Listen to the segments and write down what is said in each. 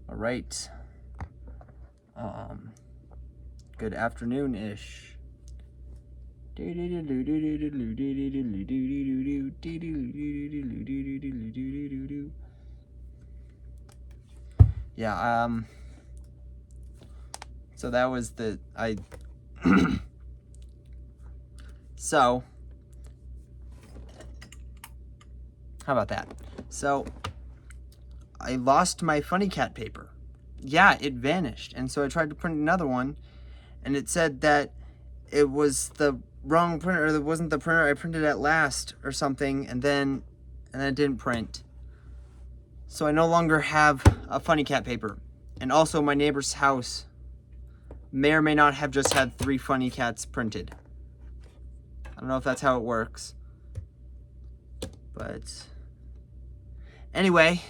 All right. Good afternoon-ish. Yeah, so that was so, how about that? So, I lost my funny cat paper. Yeah, it vanished. And so I tried to print another one, and it said that it was the wrong printer, or it wasn't the printer I printed at last or something, and then it didn't print. So I no longer have a funny cat paper. And also my neighbor's house may or may not have just had 3 funny cats printed. I don't know if that's how it works. But anyway,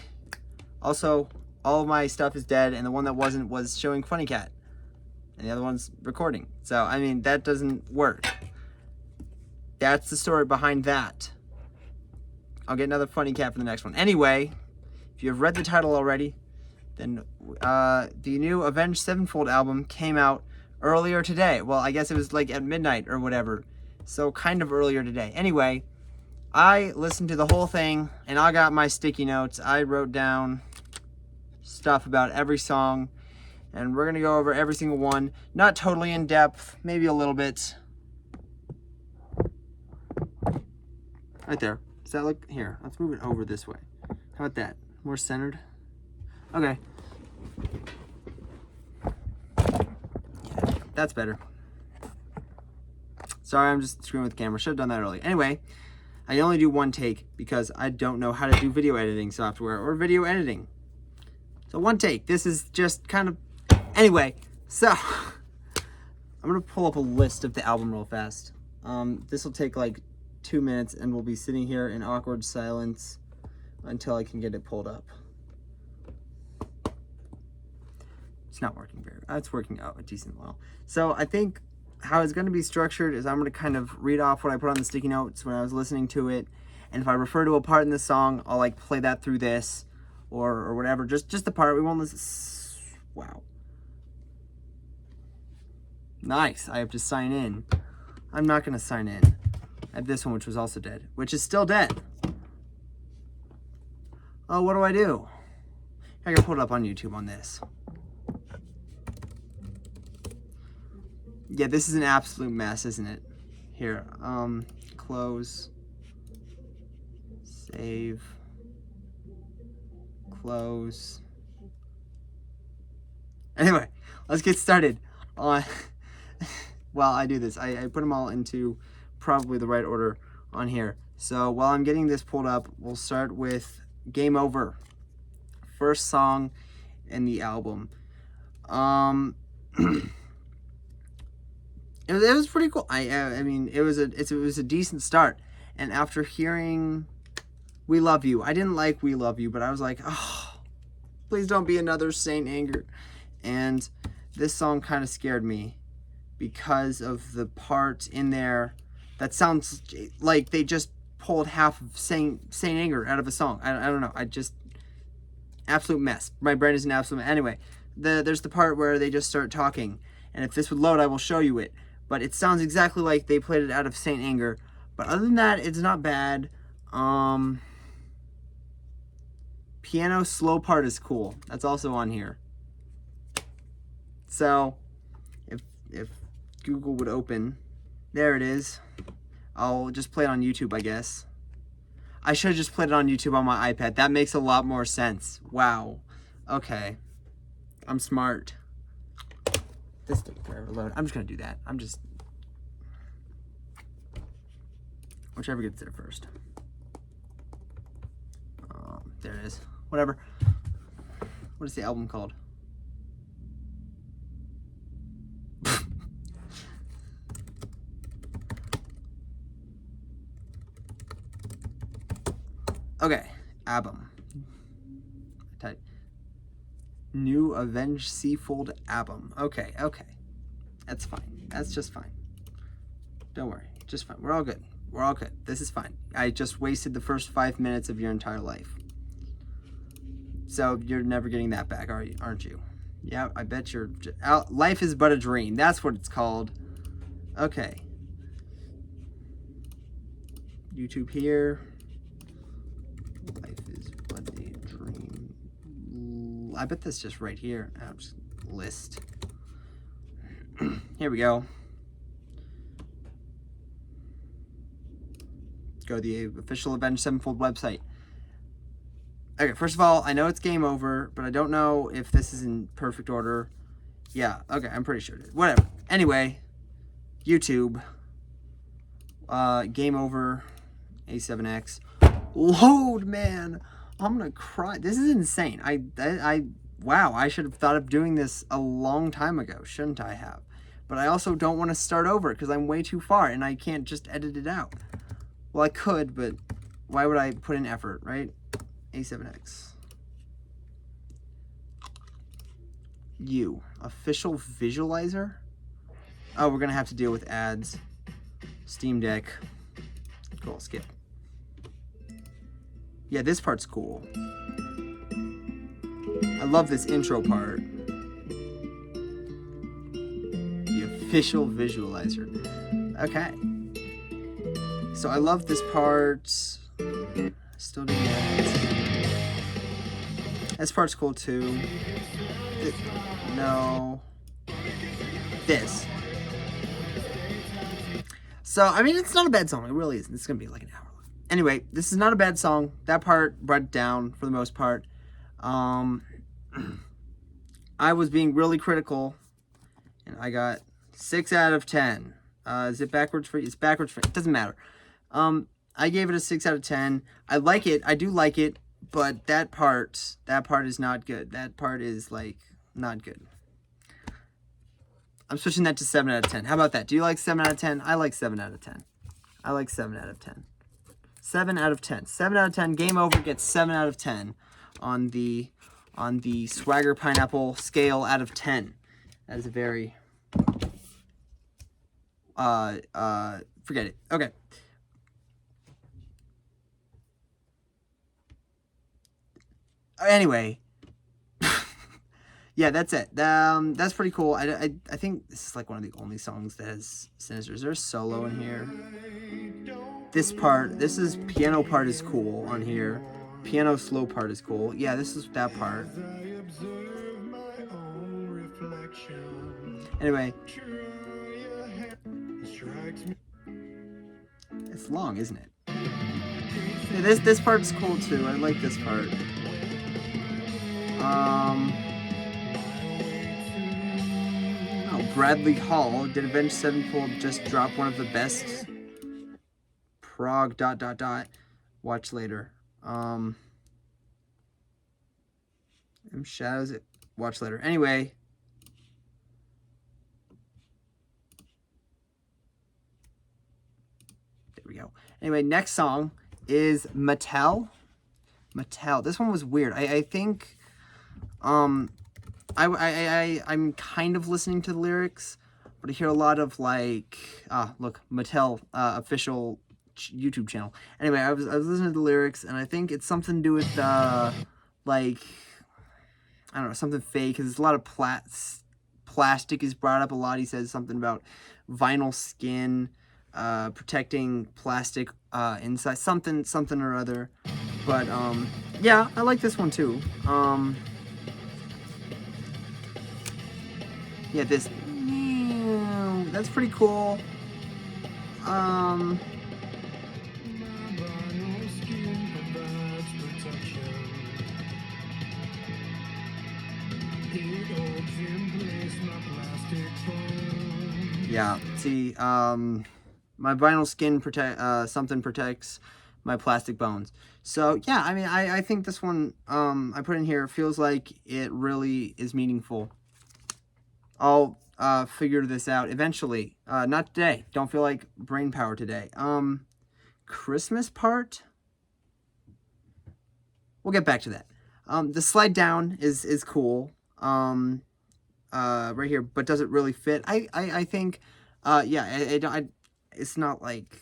also all of my stuff is dead, and the one that wasn't was showing funny cat. And the other one's recording. So, I mean, that doesn't work. That's the story behind that. I'll get another funny cat for the next one. Anyway, if you've read the title already, then the new Avenged Sevenfold album came out earlier today. Well, I guess it was like at midnight or whatever. So kind of earlier today. Anyway, I listened to the whole thing, and I got my sticky notes. I wrote down stuff about every song, and we're going to go over every single one. Not totally in depth, maybe a little bit. Right there. Does that look? Here, let's move it over this way. How about that? More centered? Okay. Yeah, that's better. Sorry, I'm just screwing with the camera. Should have done that earlier. Anyway, I only do one take because I don't know how to do video editing software or video editing. So one take. This is just kind of... Anyway, so I'm going to pull up a list of the album real fast. This will take like 2 minutes, and we'll be sitting here in awkward silence until I can get it pulled up. It's not working very well. It's working out a decent well. So I think how it's going to be structured is I'm going to kind of read off what I put on the sticky notes when I was listening to it, and if I refer to a part in the song, I'll like play that through this or whatever. Just the part. We won't listen. Wow. Nice. I have to sign in. I'm not going to sign in. I have this one, which was also dead, which is still dead. Oh, what do? I gotta put it up on YouTube on this. Yeah, this is an absolute mess, isn't it? Here, close, save, close. Anyway, let's get started on... While I do this, I put them all into probably the right order on here. So while I'm getting this pulled up, we'll start with Game Over. First song in the album. It was pretty cool. I mean, it was a decent start. And after hearing We Love You, I didn't like We Love You, but I was like, oh, please don't be another Saint Anger. And this song kind of scared me because of the part in there that sounds like they just pulled half of Saint Anger out of a song. I don't know. Absolute mess. My brain is an absolute mess. Anyway, there's the part where they just start talking. And if this would load, I will show you it. But it sounds exactly like they played it out of Saint Anger. But other than that, it's not bad. Piano slow part is cool. That's also on here. So, if Google would open, there it is. I'll just play it on YouTube, I guess. I should have just played it on YouTube on my iPad. That makes a lot more sense. Wow. Okay. I'm smart. This took forever to load. I'm just going to do that. Whichever gets there first. There it is. Whatever. What is the album called? Okay, album. Type new Avenged Sevenfold album. Okay. That's fine. That's just fine. Don't worry. Just fine. We're all good. This is fine. I just wasted the first 5 minutes of your entire life. So you're never getting that back, aren't you? Yeah, I bet you're... Life is but a dream. That's what it's called. Okay. YouTube here. Life is but a dream. I bet that's just right here. Just list. Here we go. Go to the official Avenged Sevenfold website. Okay, first of all, I know it's game over, but I don't know if this is in perfect order. Yeah, okay, I'm pretty sure it is. Whatever. Anyway, YouTube. Game over. A7X. Load, man. I'm gonna cry. This is insane. Wow, I should have thought of doing this a long time ago, shouldn't I have? But I also don't want to start over because I'm way too far and I can't just edit it out. Well, I could, but why would I put in effort, right? A7X. Official visualizer? Oh, we're gonna have to deal with ads. Steam Deck. Cool, skip. Yeah, this part's cool. I love this intro part. The official visualizer. Okay. So I love this part. Still doing that. This part's cool too. No. This. So, I mean, it's not a bad song. It really isn't. It's going to be like an hour long. Anyway, this is not a bad song. That part brought down for the most part. I was being really critical, and I got 6 out of 10. Is it backwards for you? It's backwards for you. It doesn't matter. I gave it a 6 out of 10. I like it. I do like it, but that part is not good. That part is, like, not good. I'm switching that to 7 out of 10. How about that? Do you like 7 out of 10? I like 7 out of 10. I like 7 out of 10. 7 out of 10. 7 out of 10. Game over gets 7 out of 10 on the Swagger Pineapple scale out of 10. That is a very forget it. Okay. Anyway, yeah, that's it. That's pretty cool. I think this is like one of the only songs that has Sinister. Is there a solo in here? This piano part is cool on here. Piano slow part is cool. Yeah, this is that part. Anyway. It's long, isn't it? Yeah, this part's cool too. I like this part. Bradley Hall, did Avenged Sevenfold just drop one of the best prog ... Watch later. Shadows it. Watch later. Anyway. There we go. Anyway, next song is Mattel. This one was weird. I think I'm kind of listening to the lyrics, but I hear a lot of like look, Mattel official YouTube channel. Anyway, I was listening to the lyrics, and I think it's something to do with like, I don't know, something fake, because there's a lot of plastic is brought up a lot. He says something about vinyl skin protecting plastic inside, something or other. But yeah, I like this one too. Yeah, this, that's pretty cool. Yeah, see, my vinyl skin something protects my plastic bones. So yeah, I mean, I think this one I put in here feels like it really is meaningful. I'll figure this out eventually. Not today. Don't feel like brain power today. Christmas part? We'll get back to that. The slide down is cool. Right here, but does it really fit? I think, yeah, it's not like,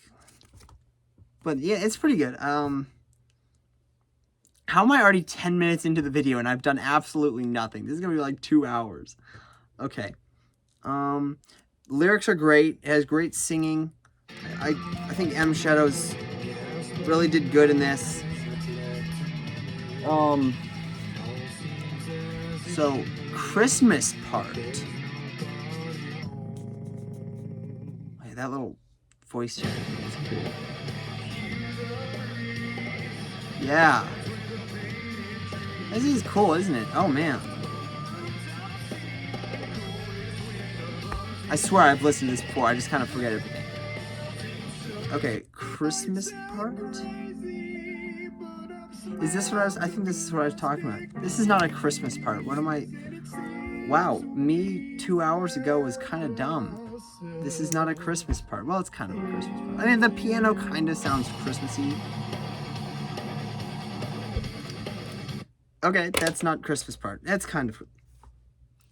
but yeah, it's pretty good. How am I already 10 minutes into the video and I've done absolutely nothing? This is gonna be like 2 hours. Okay. Lyrics are great. It has great singing. I think M Shadows really did good in this. So Christmas part. Wait, that little voice chat is cool. Yeah. This is cool, isn't it? Oh man. I swear I've listened to this before. I just kind of forget everything. Okay, Christmas part? Is this what I think this is what I was talking about. This is not a Christmas part. What am I... Wow, me 2 hours ago was kind of dumb. This is not a Christmas part. Well, it's kind of a Christmas part. I mean, the piano kind of sounds Christmassy. Okay, that's not Christmas part. That's kind of...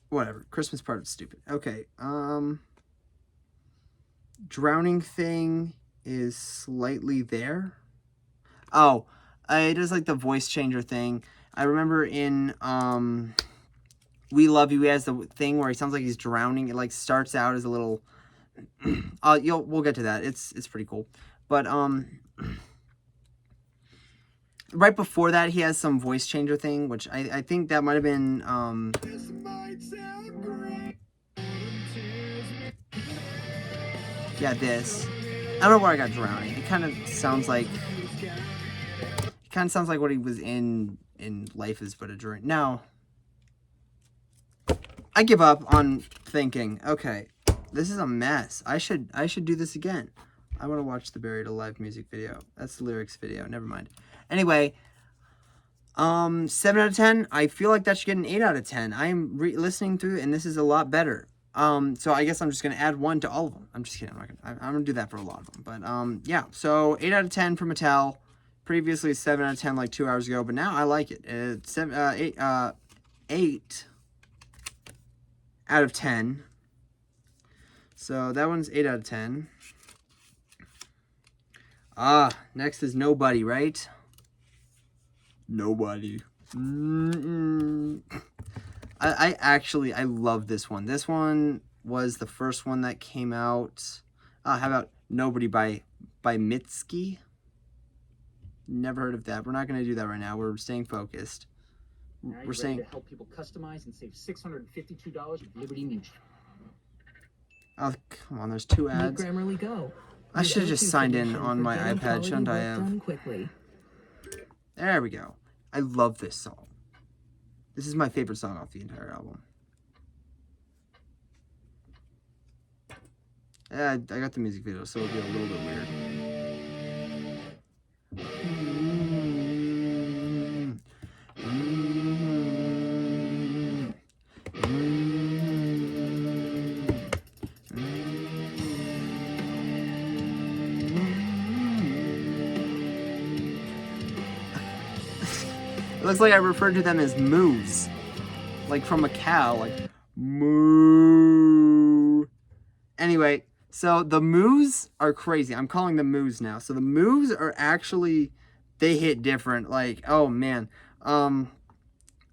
Whatever. Christmas part is stupid. Okay, Drowning thing is slightly there. Oh, it is like the voice changer thing. I remember in We Love You, he has the thing where he sounds like he's drowning. It like starts out as a little we'll get to that. It's pretty cool. But right before that he has some voice changer thing, which I think that might have been yeah, this. I don't know where I got drowning. It kind of sounds like what he was in Life is But a Dream. No. I give up on thinking. Okay, this is a mess. I should do this again. I want to watch the Buried Alive music video. That's the lyrics video. Never mind. Anyway, 7 out of 10. I feel like that should get an 8 out of 10. I am listening through it, and this is a lot better. So I guess I'm just gonna add 1 to all of them. I'm just kidding. I'm gonna do that for a lot of them. But yeah. So 8 out of 10 for Mattel. Previously 7 out of 10 like 2 hours ago, but now I like it. It's 8 out of 10. So that one's 8 out of 10. Next is Nobody, right? Nobody. I love this one. This one was the first one that came out. How about Nobody by Mitski? Never heard of that. We're not going to do that right now. We're staying focused. We're saying to help people customize and save $652 with Liberty Mutual. Oh, come on, there's 2 ads. I should have just signed in on my iPad, shouldn't I have? There we go. I love this song. This is my favorite song off the entire album. I got the music video, so it'll be a little bit weird. It looks like I referred to them as moos. Like from a cow, like moo. Anyway, so the moos are crazy. I'm calling them moos now. So the moos are actually, they hit different. Like, oh man.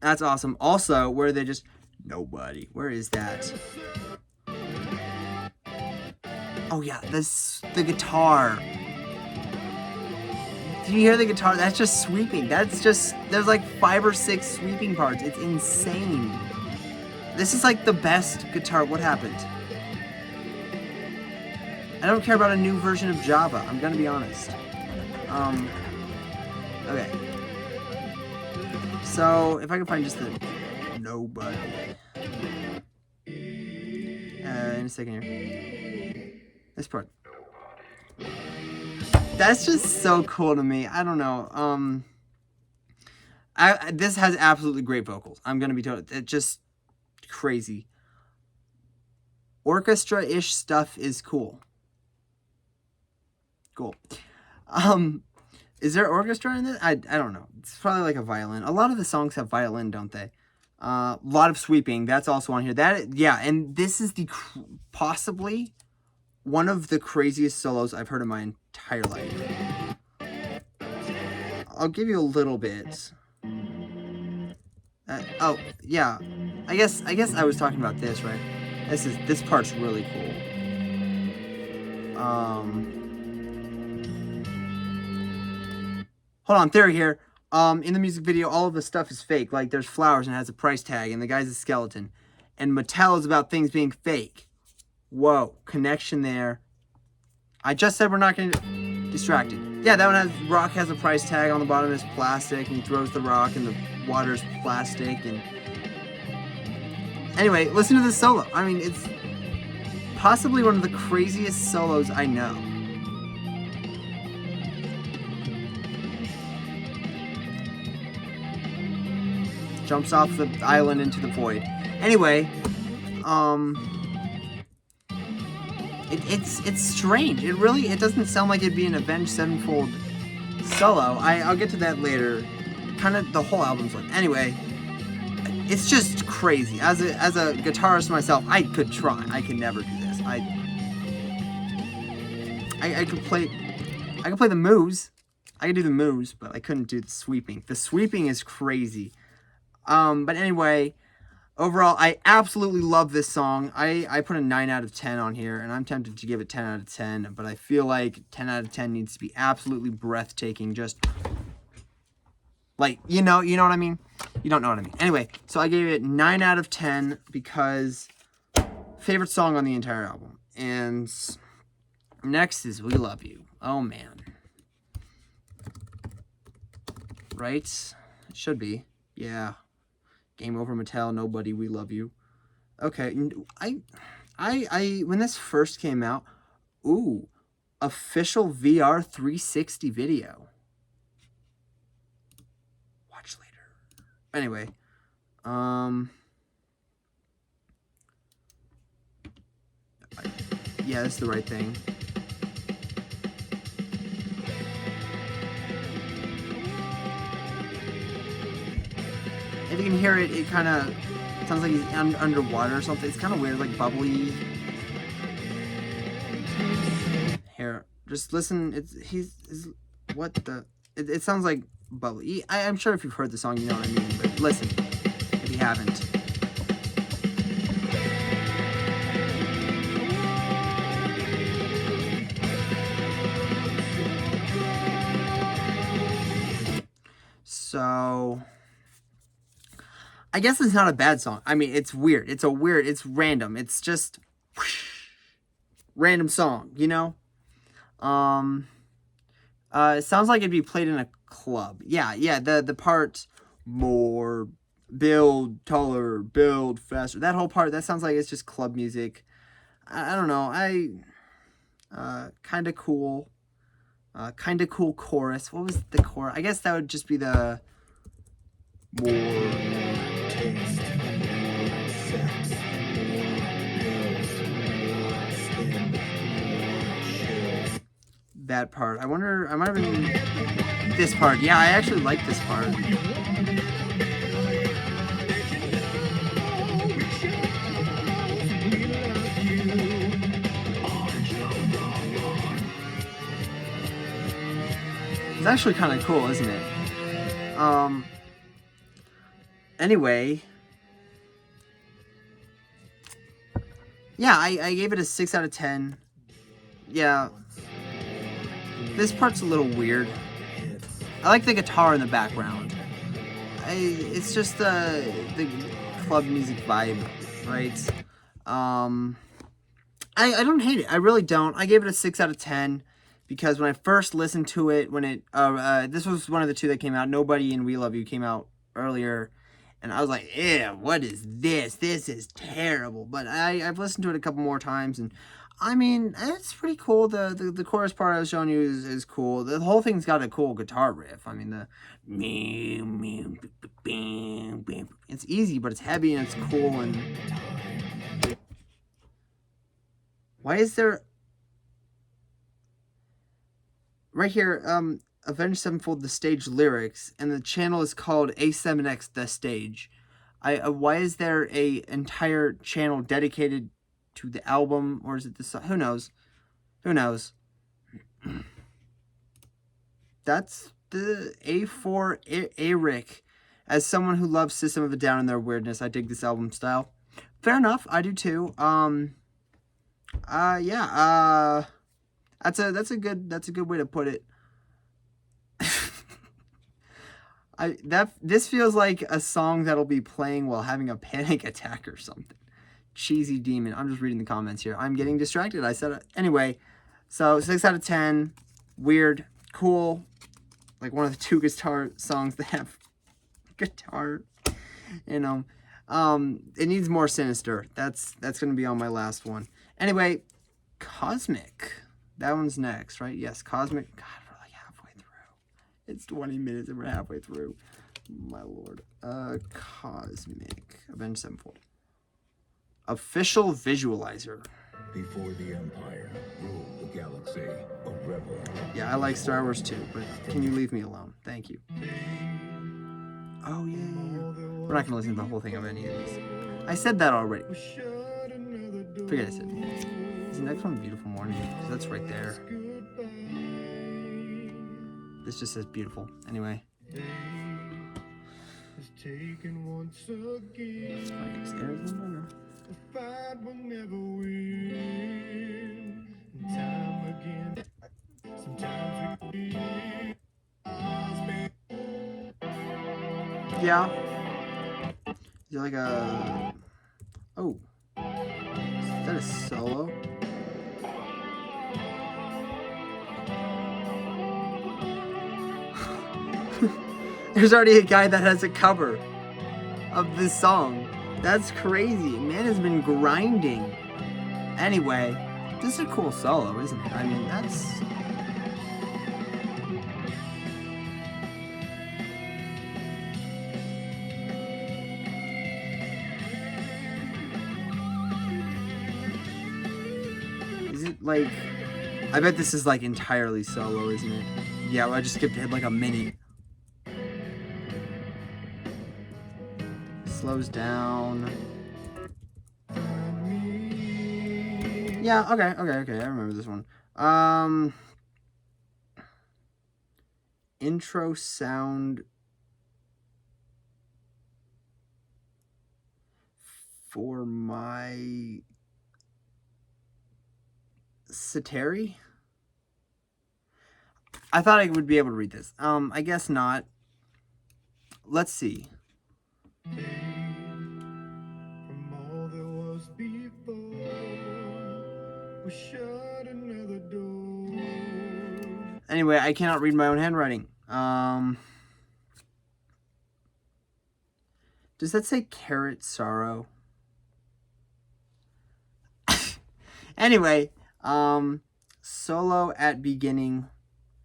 That's awesome. Also, where they just, Nobody. Where is that? Oh yeah, the guitar. Do you hear the guitar? That's just sweeping. There's like 5 or 6 sweeping parts. It's insane. This is like the best guitar. What happened? I don't care about a new version of Java. I'm gonna be honest. Okay. So, if I can find just the Nobody. In a second here. This part. That's just so cool to me. I don't know. This has absolutely great vocals. I'm gonna be told. It's just crazy. Orchestra-ish stuff is cool. Cool. Is there orchestra in this? I don't know. It's probably like a violin. A lot of the songs have violin, don't they? A lot of sweeping. That's also on here. Yeah, and this is the possibly one of the craziest solos I've heard in my entire life. I'll give you a little bit. Oh, yeah. I guess I was talking about this, right? This part's really cool. Hold on, theory here. In the music video, all of the stuff is fake. Like, there's flowers and it has a price tag, and the guy's a skeleton. And Mattel is about things being fake. Whoa, connection there. I just said we're not going to... Distracted. Yeah, that one has... Rock has a price tag on the bottom. It's plastic, and he throws the rock, and the water's plastic, and... Anyway, listen to this solo. I mean, it's possibly one of the craziest solos I know. Jumps off the island into the void. Anyway, it's strange. It doesn't sound like it'd be an Avenged Sevenfold solo. I'll get to that later. Kind of the whole album's like. Anyway, it's just crazy. As a guitarist myself, I could try. I could never do this. I could play the moves. I could do the moves, but I couldn't do the sweeping. The sweeping is crazy. But anyway, overall, I absolutely love this song. I put a 9 out of 10 on here, and I'm tempted to give it 10 out of 10, but I feel like 10 out of 10 needs to be absolutely breathtaking. Just, like, you know what I mean? You don't know what I mean. Anyway, so I gave it 9 out of 10 because favorite song on the entire album. And next is We Love You. Oh, man. Right? It should be. Yeah. Game over, Mattel. Nobody. We love you. Okay. I when this first came out, ooh, official VR 360 video. Watch later. Anyway, yeah, that's the right thing. If you can hear it, it kind of sounds like he's underwater or something. It's kind of weird, like bubbly. Here, just listen. It sounds like bubbly. I'm sure if you've heard the song, you know what I mean. But listen, if you haven't. So, I guess it's not a bad song. I mean, it's weird. It's random. It's just random song, you know? It sounds like it'd be played in a club. Yeah, the part more, build taller, build faster. That whole part, that sounds like it's just club music. I don't know. Kind of cool. Kind of cool chorus. What was the chorus? I guess that would just be the more taste, more sex, more pills, that part. I wonder, I might have been this part. Yeah, I actually like this part. It's actually kind of cool, isn't it? Anyway. Yeah, I gave it a 6 out of 10. Yeah. This part's a little weird. I like the guitar in the background. It's just the club music vibe, right? I don't hate it. I really don't. I gave it a 6 out of 10 because when I first listened to it, this was one of the two that came out. Nobody and We Love You came out earlier. And I was like, ew, what is this? This is terrible. But I've listened to it a couple more times, and I mean, it's pretty cool. The chorus part I was showing you is cool. The whole thing's got a cool guitar riff. I mean, it's easy, but it's heavy and it's cool. And why is there right here? Avenged Sevenfold, the stage lyrics, and the channel is called A7X, the stage. Why is there a entire channel dedicated to the album, or is it this? Who knows? Who knows? That's the A4 Eric As someone who loves System of a Down and their weirdness, I dig this album style. Fair enough, I do too. Yeah. That's a good way to put it. This feels like a song that'll be playing while having a panic attack or something. Cheesy demon. I'm just reading the comments here. I'm getting distracted. I said it. Anyway, so 6 out of 10. Weird, cool. Like one of the 2 guitar songs that have guitar in them. It needs more sinister. That's gonna be on my last one. Anyway, Cosmic. That one's next, right? Yes, Cosmic. God, we're like halfway through. It's 20 minutes and we're halfway through. My lord. Cosmic. Avenged Sevenfold. Official visualizer. Before the Empire ruled the galaxy, a rebel. Yeah, I like Star Wars too, but can you leave me alone? Thank you. Oh, yeah. We're not going to listen to the whole thing of any of these. I said that already. Forget I said it. Is the next one Beautiful Morning? Because that's right there. This just says beautiful. Anyway. Yeah. Is it like a... Oh. Is that a solo? There's already a guy that has a cover of this song. That's crazy. Man has been grinding. Anyway, this is a cool solo, isn't it? I mean, that's... Is it like... I bet this is like entirely solo, isn't it? Yeah, well, I just skipped ahead like a minute. Slows down. Yeah, okay, I remember this one. Intro sound for my Sateri? I thought I would be able to read this. I guess not. Let's see. From all there was before, we shut another door. Anyway, I cannot read my own handwriting. Does that say Carrot Sorrow? Anyway, solo at beginning,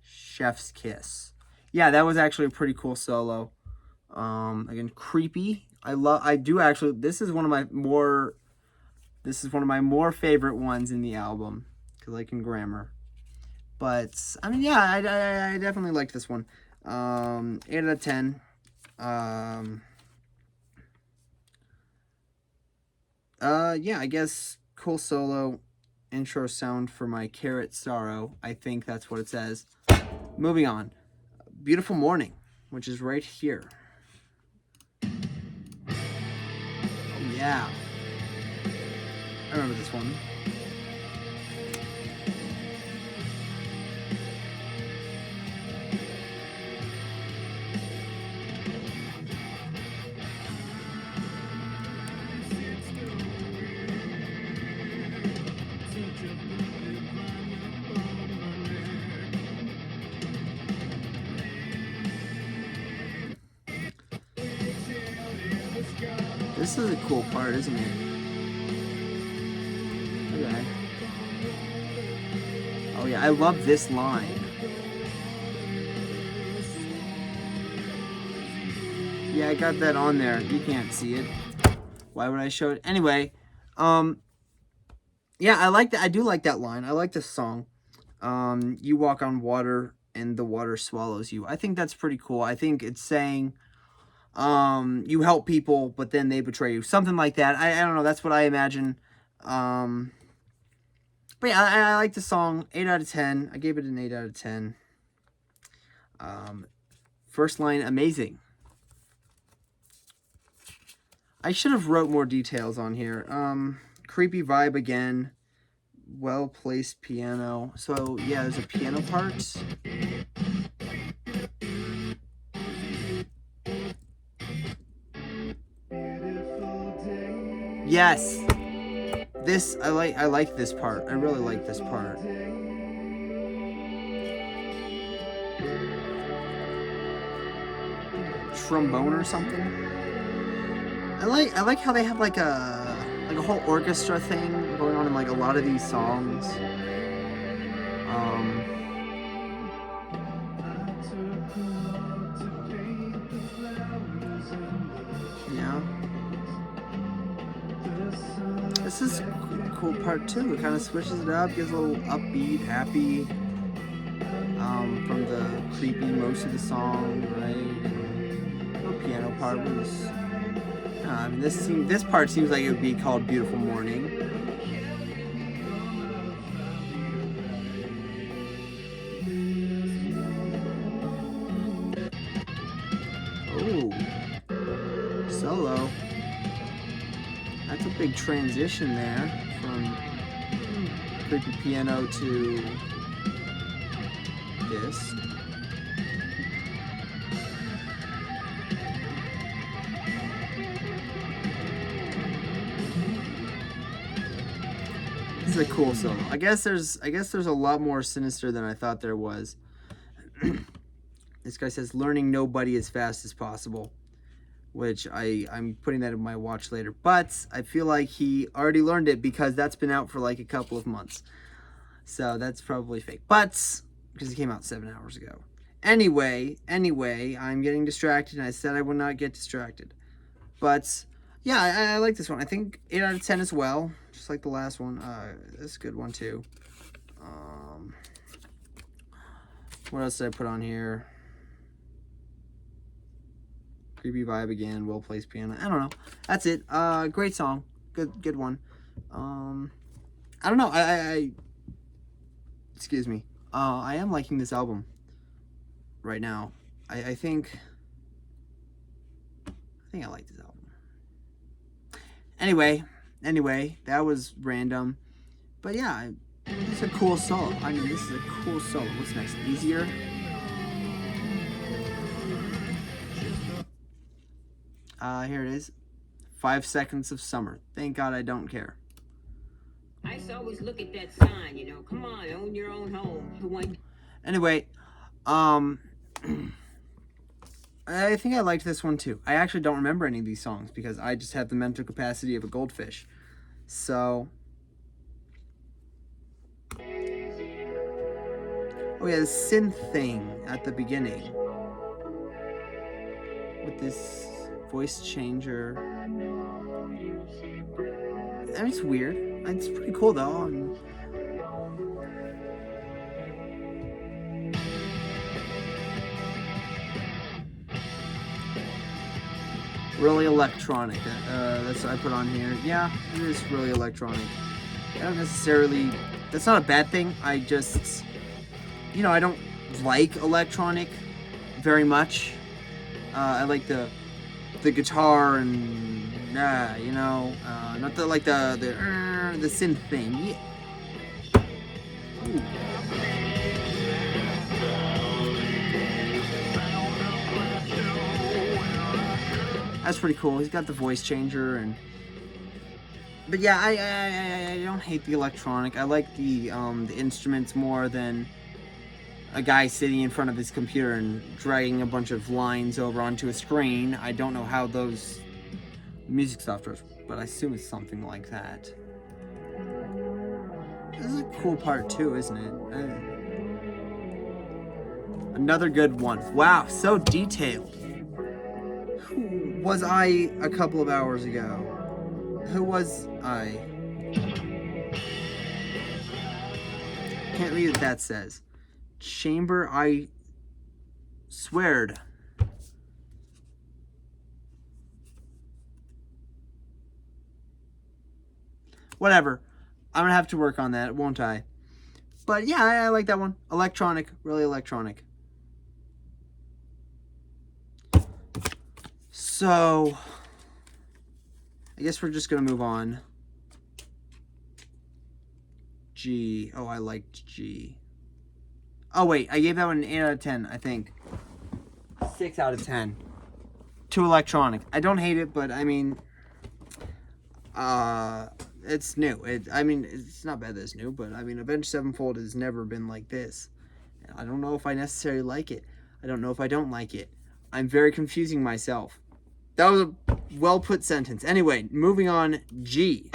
Chef's Kiss. Yeah, that was actually a pretty cool solo. Again, creepy. This is one of my more favorite ones in the album, because I can grammar. But I mean, yeah, I definitely liked this one. 8 out of 10. Yeah, I guess cool solo. Intro sound for my Carrot Sorrow. I think that's what it says. Moving on. Beautiful Morning, which is right here. Oh, yeah. I remember this one. This is a cool part, isn't it? Okay. Oh yeah, I love this line. Yeah, I got that on there. You can't see it. Why would I show it? Anyway, yeah, I like that. I do like that line. I like this song. You walk on water and the water swallows you. I think that's pretty cool. I think it's saying you help people, but then they betray you. Something like that. I don't know. That's what I imagine. But yeah, I like the song. 8 out of 10. I gave it an 8 out of 10. First line, amazing. I should have wrote more details on here. Creepy vibe again. Well-placed piano. So, yeah, there's a piano part. Yes. This, I like this part. I really like this part. Trombone or something. I like how they have like a whole orchestra thing going on in like a lot of these songs. Yeah. This is a cool part too. It kind of switches it up, gives a little upbeat, happy from the creepy most of the song, right? The piano part was. I mean, this part seems like it would be called "Beautiful Morning." Oh, solo. That's a big transition there from creepy piano to this. This is a cool solo. I guess there's a lot more sinister than I thought there was. This guy says learning nobody as fast as possible, which I'm putting that in my watch later. But I feel like he already learned it because that's been out for like a couple of months. So that's probably fake. But because it came out 7 hours ago. Anyway, I'm getting distracted, and I said I would not get distracted. But yeah, I like this one. I think 8 out of 10 as well, just like the last one. This is a good one too. What else did I put on here? Creepy vibe again, well-placed piano. I don't know. That's it. Great song. Good one. I don't know. Excuse me. I am liking this album right now. I think I like this album. Anyway, that was random. But yeah, it's a cool solo. I mean, this is a cool solo. What's next? Easier? Here it is. 5 Seconds of Summer. Thank God I don't care. I used to always look at that sign, you know. Come on, own your own home. The one. Anyway, I think I liked this one too. I actually don't remember any of these songs because I just have the mental capacity of a goldfish. So, oh yeah, the synth thing at the beginning with this voice changer. I mean, it's weird. It's pretty cool though. Really electronic. That's what I put on here. Yeah, it is really electronic. I don't necessarily. That's not a bad thing. I just, I don't like electronic very much. I like the guitar and not the the synth thing. Yeah. Ooh. That's pretty cool. He's got the voice changer but yeah, I don't hate the electronic. I like the instruments more than a guy sitting in front of his computer and dragging a bunch of lines over onto a screen. I don't know how those music softwares, but I assume it's something like that. This is a cool part too, isn't it? Another good one. Wow, so detailed. Who was I a couple of hours ago? Who was I? Can't read what that says. Chamber, I sweared. Whatever. I'm gonna have to work on that, won't I? But yeah, I like that one. Electronic, really electronic. So, guess we're just gonna move on. G. Oh, I liked G. Oh wait, I gave that one an 8 out of 10, I think. 6 out of 10. Too electronic. I don't hate it, but I mean, it's new. It's not bad that it's new, but I mean, Avenged Sevenfold has never been like this. I don't know if I necessarily like it. I don't know if I don't like it. I'm very confusing myself. That was a well put sentence. Anyway, moving on. G.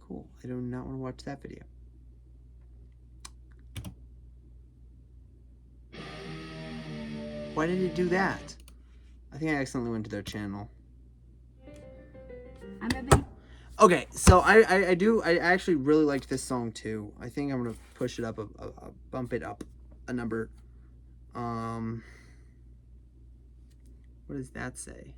Cool. I do not want to watch that video. Why did it do that? I think I accidentally went to their channel. Okay, so I actually really liked this song too. I think I'm gonna push it up, bump it up a number. What does that say?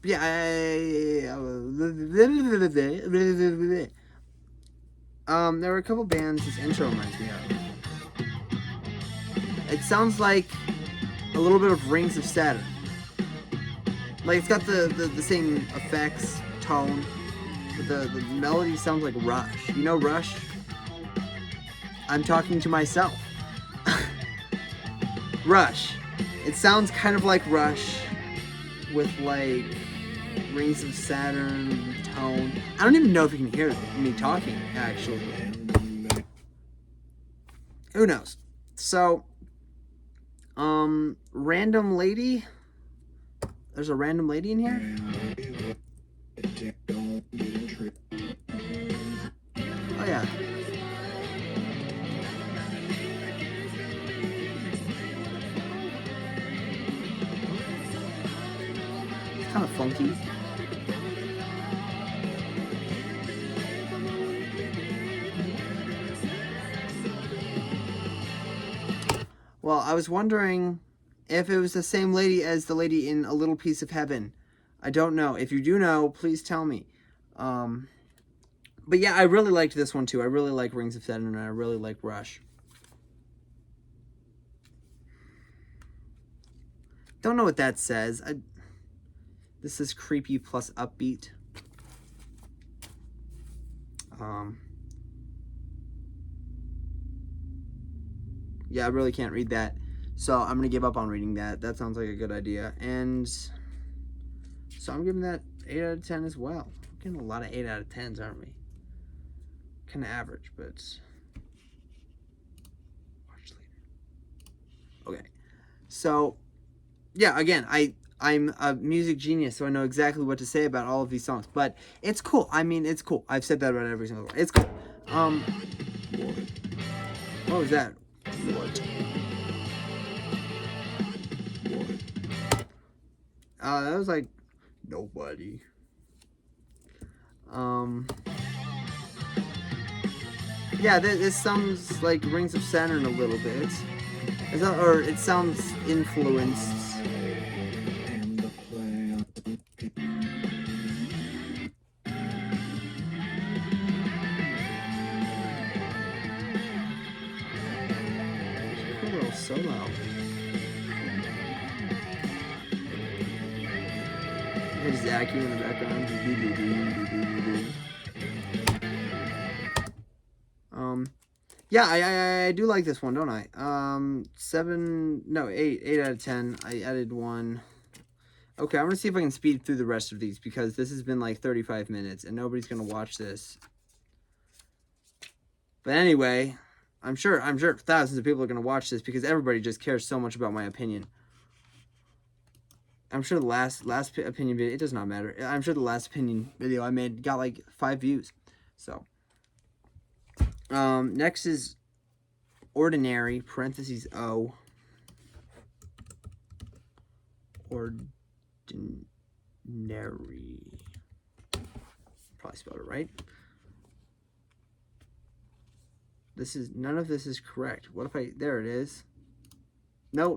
Yeah, there were a couple bands this intro reminds me of. It sounds like a little bit of Rings of Saturn. Like, it's got the same effects, tone, but the melody sounds like Rush. You know Rush? I'm talking to myself. Rush. It sounds kind of like Rush with, like, Rings of Saturn tone. I don't even know if you can hear me talking, actually. Who knows? So, random lady? There's a random lady in here? Oh, yeah. It's kind of funky. Well, I was wondering if it was the same lady as the lady in A Little Piece of Heaven. I don't know. If you do know, please tell me. But yeah, I really liked this one too. I really like Rings of Saturn, and I really like Rush. Don't know what that says. This is creepy plus upbeat. Yeah, I really can't read that. So I'm going to give up on reading that. That sounds like a good idea. And so I'm giving that 8 out of 10 as well. We're getting a lot of 8 out of 10s, aren't we? Kind of average, but watch later. Okay. So, yeah, again, I'm a music genius, so I know exactly what to say about all of these songs. But it's cool. I mean, it's cool. I've said that about every single one. It's cool. What was that? What? That was like nobody. Yeah, this sounds like Rings of Saturn a little bit. Or it sounds influenced. Cool little solo. There's Zachy in the background. Yeah, I do like this one, don't I? 8 out of 10. I added one. Okay, I'm gonna see if I can speed through the rest of these because this has been like 35 minutes and nobody's gonna watch this. But anyway, I'm sure thousands of people are gonna watch this because everybody just cares so much about my opinion. I'm sure the last opinion video, it does not matter. I'm sure the last opinion video I made got like 5 views. So, next is Ordinary, parentheses O. Ordinary. Probably spelled it right. None of this is correct. What if there it is. No.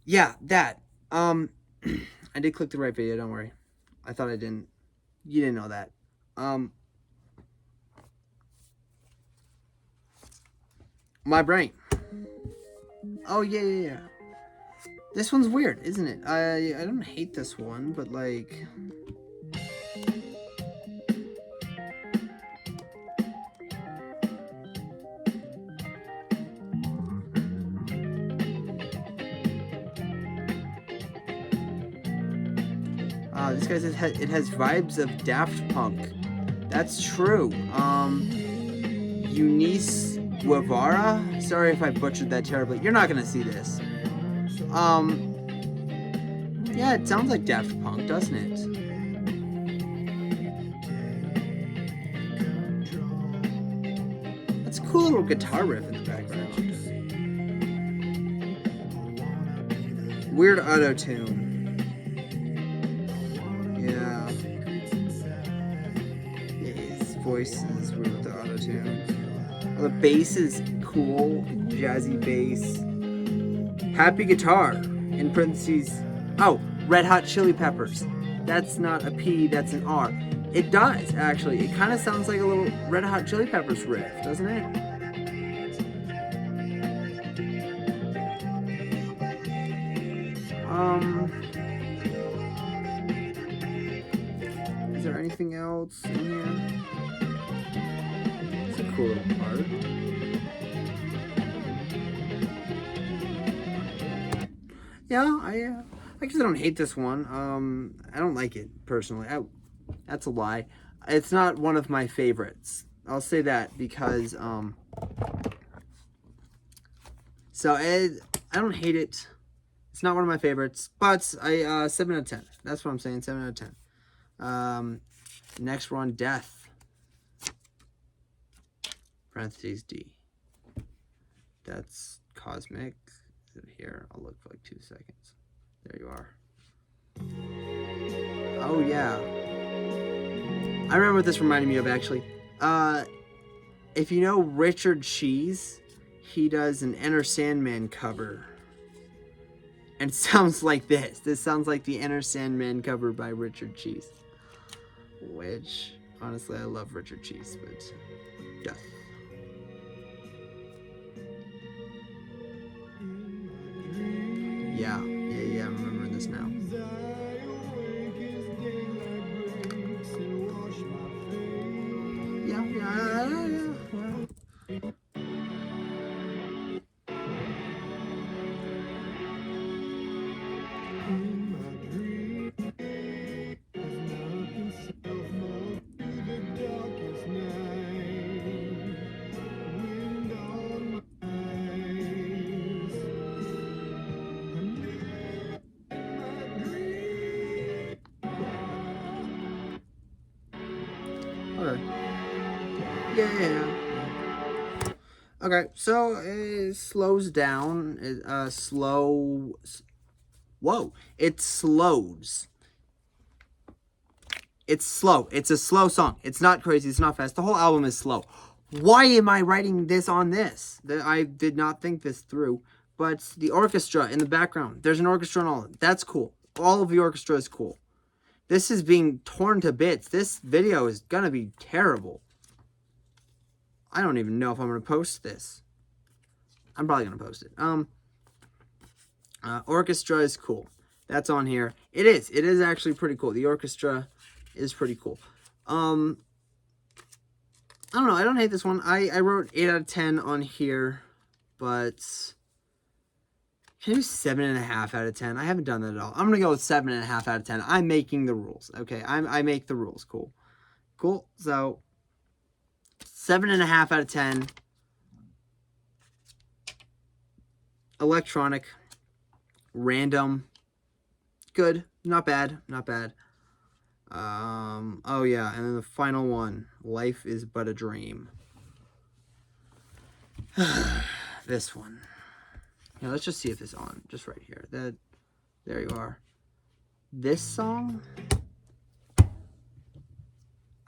Yeah, that. I did click the right video, don't worry. I thought I didn't. You didn't know that. My brain. Oh yeah. This one's weird, isn't it? I don't hate this one, but like. This guy says it has vibes of Daft Punk. That's true. Eunice Guevara. Sorry if I butchered that terribly. You're not gonna see this. Yeah, it sounds like Daft Punk, doesn't it? That's a cool little guitar riff in the background. Weird auto tune. Yeah. His voice is weird with the auto tune. Well, the bass is cool, jazzy bass. Happy guitar, in parentheses. Oh, Red Hot Chili Peppers. That's not a P, that's an R. It does, actually. It kind of sounds like a little Red Hot Chili Peppers riff, doesn't it? Is there anything else in here? It's a cool little part. Yeah, I guess I don't hate this one. I don't like it personally. That's a lie. It's not one of my favorites. I'll say that because I don't hate it. It's not one of my favorites, but 7 out of 10. That's what I'm saying. 7 out of 10. Next one, Death. Parentheses D. That's Cosmic. Is it here? I'll look for like 2 seconds. There you are. Oh yeah. I remember what this reminded me of actually. If you know Richard Cheese, he does an Enter Sandman cover. And it sounds like this. This sounds like the Enter Sandman cover by Richard Cheese. Which, honestly, I love Richard Cheese, but Death. Yeah, I'm remembering this now. Yeah. Okay. Yeah. Okay, so it slows down. Whoa! It slows. It's slow. It's a slow song. It's not crazy. It's not fast. The whole album is slow. Why am I writing this on this? I did not think this through. But the orchestra in the background. There's an orchestra and all. That's cool. All of the orchestra is cool. This is being torn to bits. This video is going to be terrible. I don't even know if I'm going to post this. I'm probably going to post it. Orchestra is cool. That's on here. It is. It is actually pretty cool. The orchestra is pretty cool. I don't know. I don't hate this one. I wrote 8 out of 10 on here, but can I do 7.5 out of 10? I haven't done that at all. I'm gonna go with 7.5 out of 10. I'm making the rules. Okay, I make the rules. Cool. So 7.5 out of 10. Electronic, random, good, not bad. Oh yeah, and then the final one, Life is But a Dream. This one. Yeah, let's just see if it's on. Just right here. There you are. This song,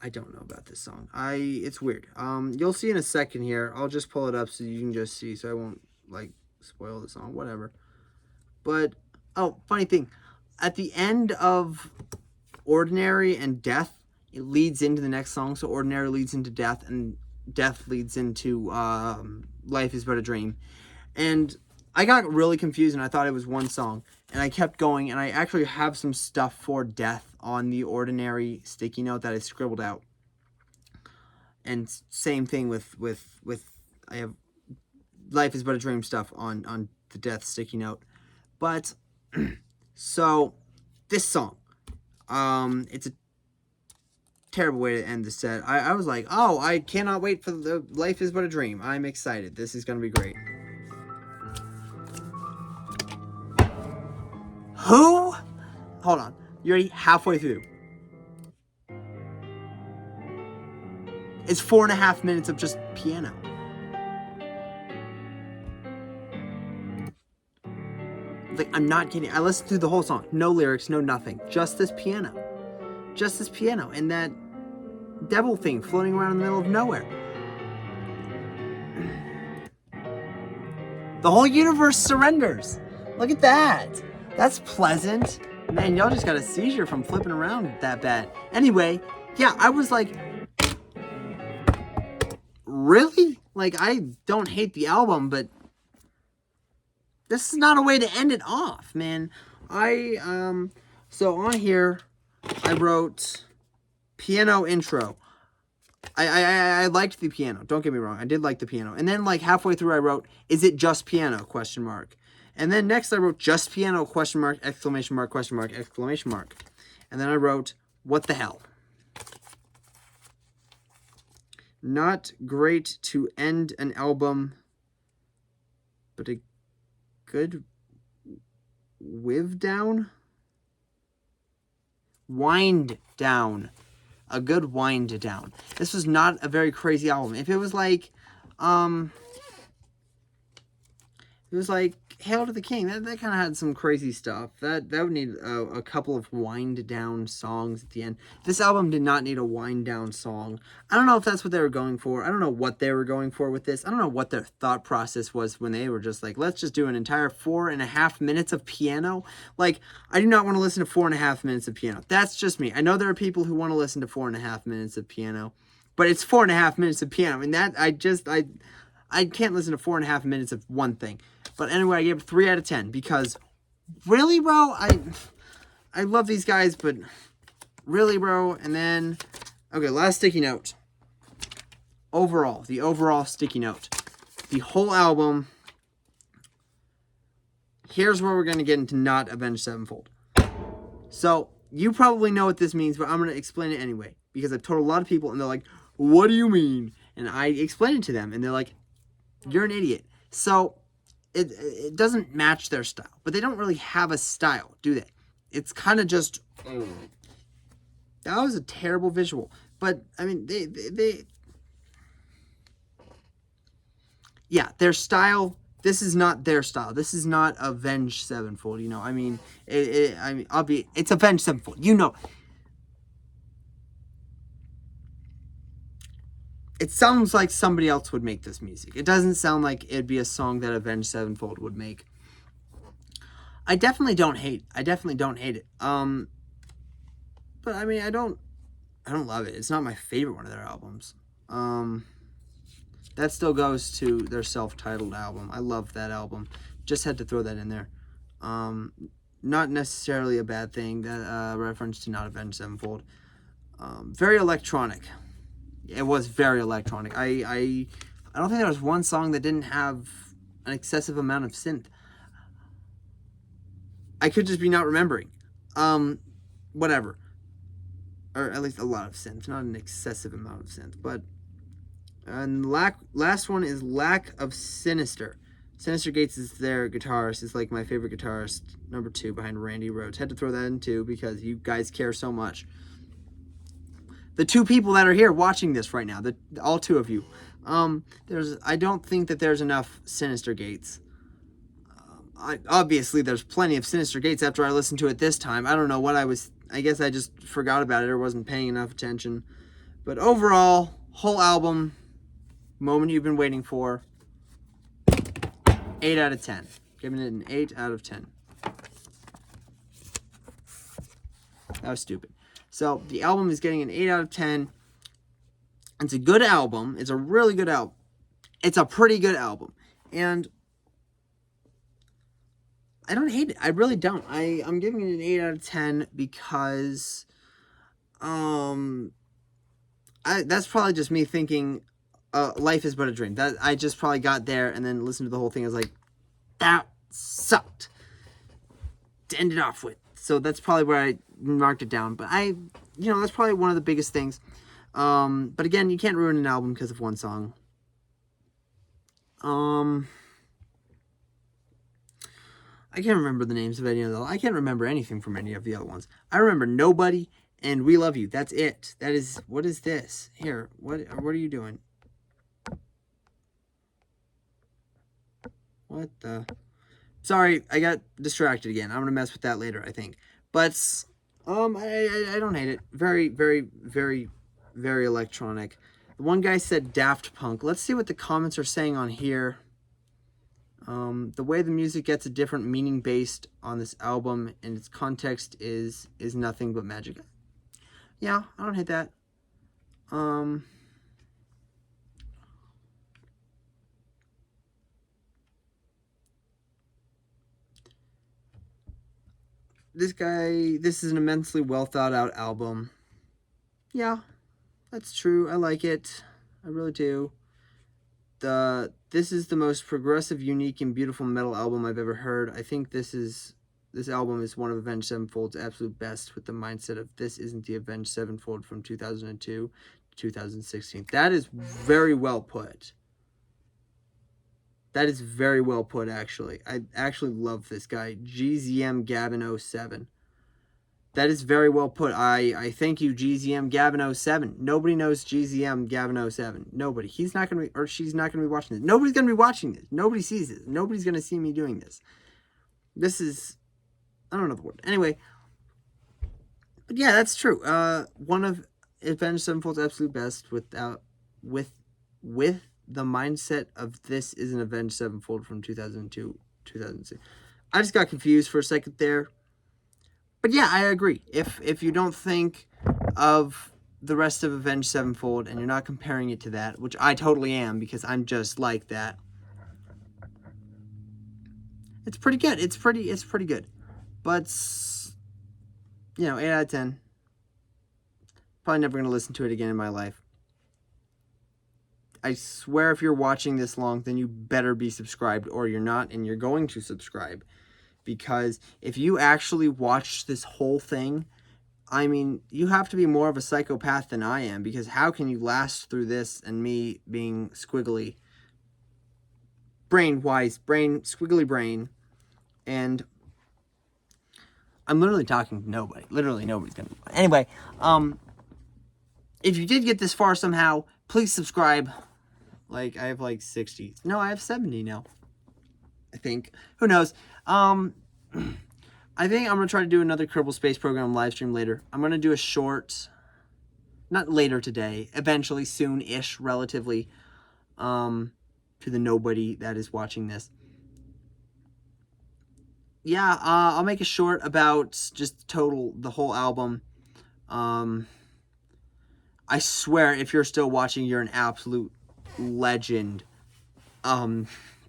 I don't know about this song. It's weird. You'll see in a second here. I'll just pull it up so you can just see, so I won't like spoil the song, whatever. But oh, funny thing, at the end of Ordinary and Death, it leads into the next song. So Ordinary leads into Death, and Death leads into Life is But a Dream. And I got really confused, and I thought it was one song. And I kept going, and I actually have some stuff for Death on the Ordinary sticky note that I scribbled out. And same thing with I have Life is But a Dream stuff on the Death sticky note. But so this song, it's a terrible way to end the set. I was like, oh, I cannot wait for the Life is But a Dream. I'm excited. This is gonna be great. Who? Hold on. You're already halfway through. It's 4.5 minutes of just piano. Like, I'm not kidding. I listened through the whole song. No lyrics, no nothing. Just this piano. Just this piano. And that devil thing floating around in the middle of nowhere. The whole universe surrenders. Look at that. That's pleasant. Man, y'all just got a seizure from flipping around that bad. Anyway, yeah, I was like, really? Like, I don't hate the album, but this is not a way to end it off, man. So on here, I wrote piano intro. I liked the piano. Don't get me wrong. I did like the piano. And then, like, halfway through, I wrote, is it just piano, question mark. And then next I wrote just piano, question mark, exclamation mark, question mark, exclamation mark. And then I wrote, what the hell? Not great to end an album, but a good wind down. A good wind down. This was not a very crazy album. If it was like, Hail to the King, that kind of had some crazy stuff. That would need a couple of wind down songs at the end. This album did not need a wind down song. I don't know if that's what they were going for. I don't know what they were going for with this. I don't know what their thought process was when they were just like, let's just do an entire 4.5 minutes of piano. Like, I do not want to listen to 4.5 minutes of piano. That's just me. I know there are people who want to listen to 4.5 minutes of piano, but it's 4.5 minutes of piano. And that, I can't listen to 4.5 minutes of one thing. But anyway, I gave it 3 out of 10 because, really, bro? I love these guys, but really, bro? And then, okay, last sticky note. The overall sticky note. The whole album. Here's where we're going to get into not Avenged Sevenfold. So, you probably know what this means, but I'm going to explain it anyway. Because I've told a lot of people, and they're like, what do you mean? And I explain it to them, and they're like, you're an idiot. So, it doesn't match their style. But they don't really have a style, do they? It's kind of just... That was a terrible visual. But, I mean, they yeah, their style... This is not their style. This is not Avenged Sevenfold, you know. I mean, it's Avenged Sevenfold. You know. It sounds like somebody else would make this music. It doesn't sound like it'd be a song that Avenged Sevenfold would make. I definitely don't hate it. But I mean, I don't love it. It's not my favorite one of their albums. That still goes to their self-titled album. I love that album. Just had to throw that in there. Not necessarily a bad thing. That reference to not Avenged Sevenfold. Very electronic. It was very electronic. I don't think there was one song that didn't have an excessive amount of synth. I could just be not remembering. Whatever. Or at least a lot of synth, not an excessive amount of synth. But and last one is Lack of Sinister. Sinister Gates is their guitarist. Is like my favorite guitarist, number 2 behind Randy Rhoads. Had to throw that in too because you guys care so much. The 2 people that are here watching this right now, all 2 of you, I don't think that there's enough Sinister Gates. Obviously, there's plenty of Sinister Gates after I listened to it this time. I don't know what I guess I just forgot about it or wasn't paying enough attention. But overall, whole album, moment you've been waiting for, 8 out of 10. Giving it an 8 out of 10. That was stupid. So the album is getting an 8 out of 10. It's a good album. It's a really good album. It's a pretty good album. And I don't hate it. I really don't. I'm giving it an 8 out of 10 because that's probably just me thinking life is but a dream. That I just probably got there and then listened to the whole thing. I was like, that sucked to end it off with. So that's probably where I marked it down. But that's probably one of the biggest things. But again, you can't ruin an album because of one song. I can't remember the names of any of them. I can't remember anything from any of the other ones. I remember Nobody and We Love You. That's it. What is this? Here, what are you doing? What the? Sorry, I got distracted again. I'm gonna mess with that later, I think. But I don't hate it. Very, very, very, very electronic. The one guy said Daft Punk. Let's see what the comments are saying on here. The way the music gets a different meaning based on this album and its context is nothing but magic. Yeah, I don't hate that. This is an immensely well thought out album. Yeah, that's true. I like it. I really do. This is the most progressive, unique, and beautiful metal album I've ever heard. I think this album is one of Avenged Sevenfold's absolute best, with the mindset of this isn't the Avenged Sevenfold from 2002 to 2016. That is very well put. That is very well put, actually. I actually love this guy, GZM Gavin 07. That is very well put. I thank you, GZM Gavin 07. Nobody knows GZM Gavin 07. Nobody. He's not going to be, or she's not going to be watching this. Nobody's going to be watching this. Nobody sees this. Nobody's going to see me doing this. This is, I don't know the word. Anyway, but yeah, that's true. One of Avenged Sevenfold's absolute best with the mindset of this is an Avenged Sevenfold from 2002, 2006. I just got confused for a second there. But yeah, I agree. If you don't think of the rest of Avenged Sevenfold and you're not comparing it to that, which I totally am because I'm just like that, it's pretty good. It's pretty good. But 8 out of 10. Probably never going to listen to it again in my life. I swear if you're watching this long, then you better be subscribed, or you're not and you're going to subscribe. Because if you actually watched this whole thing, I mean, you have to be more of a psychopath than I am, because how can you last through this and me being squiggly squiggly brain, and I'm literally talking to nobody. Literally nobody's gonna. Anyway, if you did get this far somehow, please subscribe. Like, I have like 60. No, I have 70 now. I think. Who knows? I think I'm going to try to do another Kerbal Space Program live stream later. I'm going to do a short, not later today, eventually, soon-ish, relatively, to the nobody that is watching this. Yeah, I'll make a short about just the whole album. I swear, if you're still watching, you're an absolute legend.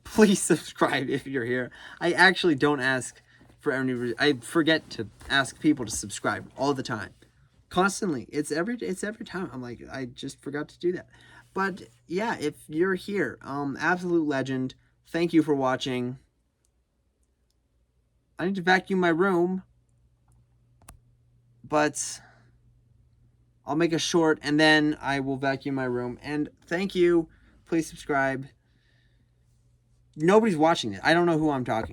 Please subscribe if you're here. I actually don't ask for any reason. I forget to ask people to subscribe all the time. Constantly. It's every time. I'm like, I just forgot to do that. But yeah, if you're here, absolute legend. Thank you for watching. I need to vacuum my room. But I'll make a short and then I will vacuum my room. And thank you. Please subscribe. Nobody's watching it. I don't know who I'm talking